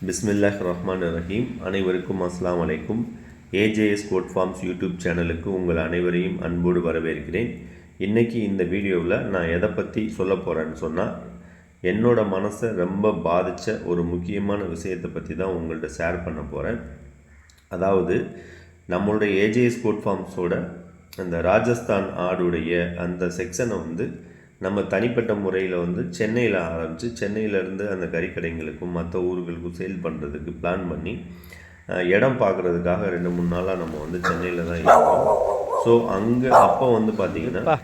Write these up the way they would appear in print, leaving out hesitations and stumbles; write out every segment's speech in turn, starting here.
பிஸ்மில்லாஹ் ரஹ்மான் ரஹீம். அனைவருக்கும் அஸ்ஸலாமு அலைக்கும். ஏஜேஎஸ் கோட் ஃபார்ம்ஸ் யூடியூப் சேனலுக்கு உங்கள் அனைவரையும் அன்போடு வரவேற்கிறேன். இன்றைக்கி இந்த வீடியோவில் நான் எதை பற்றி சொல்ல போகிறேன்னு சொன்னால், என்னோடய மனசை ரொம்ப பாதித்த ஒரு முக்கியமான விஷயத்தை பற்றி தான் உங்கள்கிட்ட ஷேர் பண்ண போகிறேன். அதாவது நம்மளுடைய ஏஜேஎஸ் கோட் ஃபார்ம்ஸோட அந்த ராஜஸ்தான் ஆடுடைய அந்த செக்ஷனை நம்ம தனிப்பட்ட முறையில் சென்னையில் ஆரம்பித்து சென்னையிலேருந்து அந்த கறிக்கடைங்களுக்கும் மற்ற ஊர்களுக்கும் சேல் பண்ணுறதுக்கு பிளான் பண்ணி இடம் பார்க்குறதுக்காக 2-3 நாளாக நம்ம சென்னையில் தான் இருக்கோம். ஸோ அங்கே அப்போ பார்த்திங்கன்னா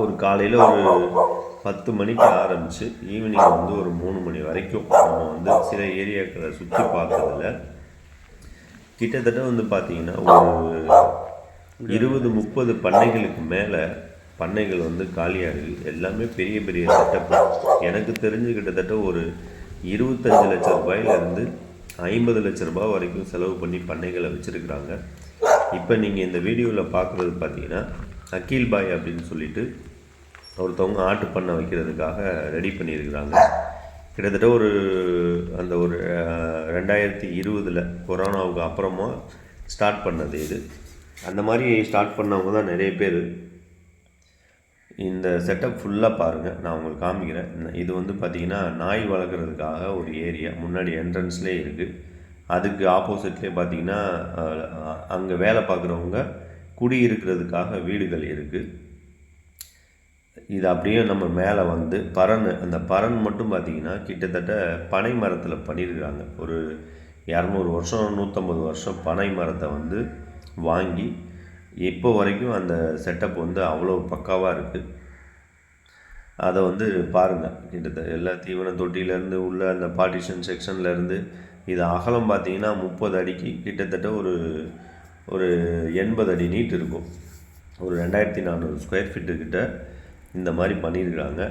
ஒரு காலையில் ஒரு 10 மணிக்கு ஆரம்பித்து ஈவினிங் ஒரு 3 மணி வரைக்கும் நம்ம சில ஏரியாக்களை சுற்றி பார்க்குறதுல கிட்டத்தட்ட பார்த்திங்கன்னா ஒரு 20-30 பண்ணைகளுக்கு மேலே பண்ணைகள் காலியாக இருக்குது. எல்லாமே பெரிய பெரிய செட்டப்பு. எனக்கு தெரிஞ்சு கிட்டத்தட்ட ஒரு 25 லட்ச ரூபாயிலிருந்து 50 லட்ச ரூபாய் வரைக்கும் செலவு பண்ணி பண்ணைகளை வச்சுருக்குறாங்க. இப்போ நீங்கள் இந்த வீடியோவில் பார்க்குறது பார்த்தீங்கன்னா அக்கீல் பாய் அப்படின்னு சொல்லிட்டு ஒருத்தவங்க ஆட்டு பண்ணை வைக்கிறதுக்காக ரெடி பண்ணியிருக்கிறாங்க. கிட்டத்தட்ட ஒரு 2020 கொரோனாவுக்கு அப்புறமா ஸ்டார்ட் பண்ணது இது. அந்த மாதிரி ஸ்டார்ட் பண்ணவங்க தான் நிறைய பேர். இந்த செட்டப் ஃபுல்லாக பாருங்கள், நான் உங்களுக்கு காமிக்கிறேன். இது பார்த்திங்கன்னா நாய் வளர்க்குறதுக்காக ஒரு ஏரியா முன்னாடி என்ட்ரன்ஸ்லேயே இருக்குது. அதுக்கு ஆப்போசிட்லேயே பார்த்திங்கன்னா அங்கே வேலை பார்க்குறவங்க குடியிருக்கிறதுக்காக வீடுகள் இருக்குது. இது அப்படியே நம்ம மேலே அந்த பரன் மட்டும் பார்த்திங்கன்னா கிட்டத்தட்ட பனை மரத்தில் பண்ணியிருக்கிறாங்க. ஒரு 200 வருஷம் 150 வருஷம் பனை மரத்தை வாங்கி இப்போ வரைக்கும் அந்த செட்டப் அவ்வளோ பக்காவாக இருக்குது. அதை பாருங்கள். கிட்டத்தட்ட எல்லா தீவன தொட்டியிலேருந்து உள்ள அந்த பார்ட்டிஷன் செக்ஷன்லேருந்து இது அகலம் பார்த்திங்கன்னா 30 அடிக்கு கிட்டத்தட்ட ஒரு 80 அடி நீட் இருக்கும். ஒரு 2400 ஸ்கொயர் ஃபீட்டுக்கிட்ட இந்த மாதிரி பண்ணியிருக்கிறாங்க.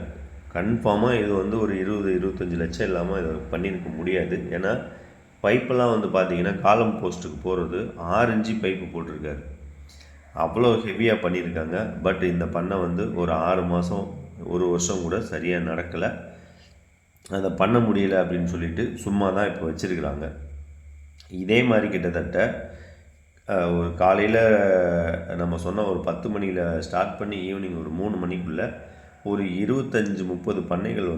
கன்ஃபார்மாக இது ஒரு 20-25 லட்சம் இல்லாமல் இதை பண்ணியிருக்க முடியாது. ஏன்னா பைப்பெல்லாம் பார்த்திங்கன்னா காலம் போஸ்ட்டுக்கு போகிறது 6 இன்ச்சு பைப்பு போட்டிருக்காரு. அவ்வளோ ஹெவியாக பண்ணியிருக்காங்க. பட் இந்த பண்ணை ஒரு 6 மாதம் 1 வருஷம் கூட சரியாக நடக்கலை. அதை பண்ண முடியல அப்படின்னு சொல்லிட்டு சும்மா தான் இப்போ வச்சுருக்கிறாங்க. இதே மாதிரி கிட்டத்தட்ட ஒரு காலையில் நம்ம சொன்ன ஒரு 10 மணியில் ஸ்டார்ட் பண்ணி ஈவினிங் ஒரு 3 மணிக்குள்ளே ஒரு 25-30 பண்ணைகள்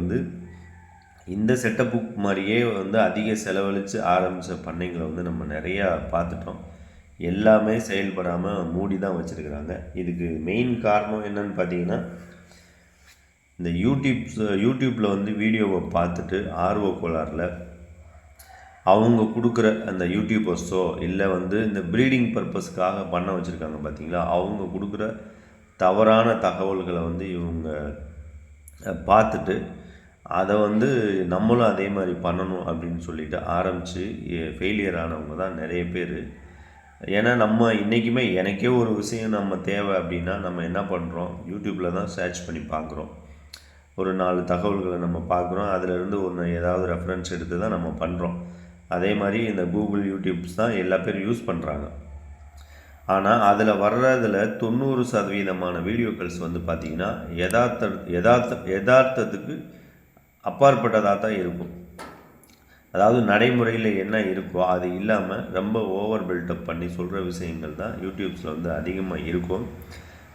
இந்த செட்டப்பு மாதிரியே அதிக செலவழித்து ஆரம்பித்த பண்ணைகளை நம்ம நிறையா பார்த்துட்டோம். எல்லாமே செயல்படாமல் மூடி தான் வச்சுருக்கிறாங்க. இதுக்கு மெயின் காரணம் என்னன்னு பார்த்தீங்கன்னா, இந்த யூடியூப்பில் வீடியோவை பார்த்துட்டு ஆர்வ கோளாறில் அவங்க கொடுக்குற அந்த யூடியூபர்ஸோ இல்லை இந்த ப்ரீடிங் பர்பஸ்க்காக பண்ண வச்சுருக்காங்க பார்த்தீங்களா, அவங்க கொடுக்குற தவறான தகவல்களை இவங்க பார்த்துட்டு அதை நம்மளும் அதே மாதிரி பண்ணணும் அப்படின்னு சொல்லிட்டு ஆரம்பித்து ஃபெயிலியர் ஆனவங்க தான் நிறைய பேர். ஏன்னா நம்ம இன்றைக்குமே எனக்கே ஒரு விஷயம் நம்ம தேவை அப்படின்னா நம்ம என்ன பண்ணுறோம், யூடியூப்பில் தான் சர்ச் பண்ணி பார்க்குறோம். ஒரு 4 தகவல்களை நம்ம பார்க்குறோம். அதிலிருந்து ஏதாவது ரெஃபரன்ஸ் எடுத்து தான் நம்ம பண்ணுறோம். அதே மாதிரி இந்த கூகுள் யூடியூப்ஸ் தான் எல்லா பேரும் யூஸ் பண்ணுறாங்க. ஆனால் அதில் வர்றதில் 90% வீடியோக்கள்ஸ் பார்த்திங்கன்னா யதார்த்தத்துக்கு அப்பாற்பட்டதாக தான் இருக்கும். அதாவது நடைமுறையில் என்ன இருக்கோ அது இல்லாமல் ரொம்ப ஓவர் பில்டப் பண்ணி சொல்கிற விஷயங்கள் தான் யூடியூப்ஸில் அதிகமாக இருக்கும்.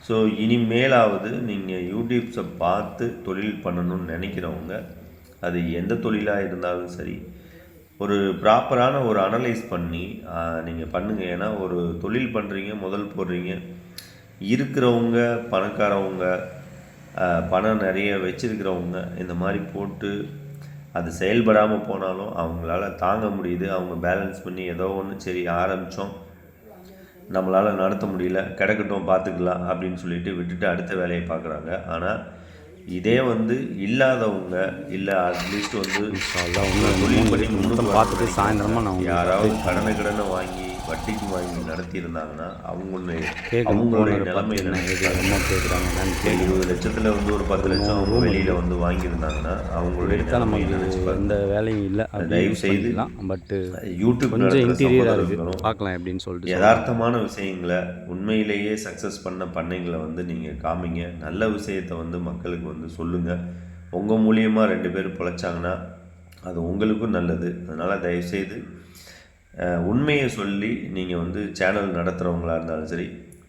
ஸோ இனிமேலாவது நீங்கள் யூடியூப்ஸை பார்த்து தொழில் பண்ணணும்னு நினைக்கிறவங்க, அது எந்த தொழிலாக இருந்தாலும் சரி, ஒரு ப்ராப்பரான ஒரு அனலைஸ் பண்ணி நீங்கள் பண்ணுங்கள். ஏன்னா ஒரு தொழில் பண்ணுறீங்க, முதல் போடுறீங்க, இருக்கிறவங்க பணக்காரவங்க பணம் நிறைய வச்சுருக்கிறவங்க இந்த மாதிரி போட்டு அது செயல்படாமல் போனாலும் அவங்களால தாங்க முடியுது. அவங்க பேலன்ஸ் பண்ணி ஏதோ ஒன்று சரி ஆரம்பித்தோம், நம்மளால் நடத்த முடியல, கிடக்கட்டும் பார்த்துக்கலாம் அப்படின்னு சொல்லிட்டு விட்டுட்டு அடுத்த வேலையை பார்க்குறாங்க. ஆனால் இதே இல்லாதவங்க இல்லை அட்லீஸ்ட் தொழில் பண்ணி முன்னுக்கு பார்த்துட்டு சாயந்தரமாக நான் யாராவது கடனை வாங்கி வட்டிக்கு வாங்கி நடத்தியிருந்தாங்கன்னா அவங்களுடைய நிலைமை என்ன கேட்குறாங்க. 20 லட்சத்தில் ஒரு 10 லட்சம் அவங்க வெளியில் வாங்கியிருந்தாங்கன்னா அவங்களுடைய இந்த வேலையும் இல்லை. தயவு செய்து பட் யூடியூப் கொஞ்சம் இன்டீரியராக இருக்குது, பார்க்கலாம் அப்படின்னு சொல்லிட்டு யதார்த்தமான விஷயங்களை உண்மையிலேயே சக்ஸஸ் பண்ண பண்ணைங்களை நீங்கள் காமிங்க. நல்ல விஷயத்தை மக்களுக்கு சொல்லுங்கள். உங்கள் மூலியமாக 2 பேர் பிழைச்சாங்கன்னா அது உங்களுக்கும் நல்லது. அதனால் தயவுசெய்து உண்மையை சொல்லி நீங்கள் வந்து சேனல் நடத்துகிறவங்களா இருந்தாலும் சரி,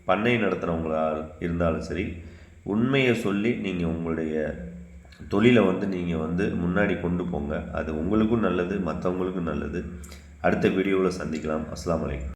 பண்ணை நடத்துகிறவங்களா இருந்தாலும் சரி, உண்மையை சொல்லி நீங்கள் உங்களுடைய தொழிலை வந்து நீங்கள் வந்து முன்னாடி கொண்டு போங்க. அது உங்களுக்கும் நல்லது, மற்றவங்களுக்கும் நல்லது. அடுத்த வீடியோவில் சந்திக்கலாம். அஸ்ஸலாமு அலைக்கும்.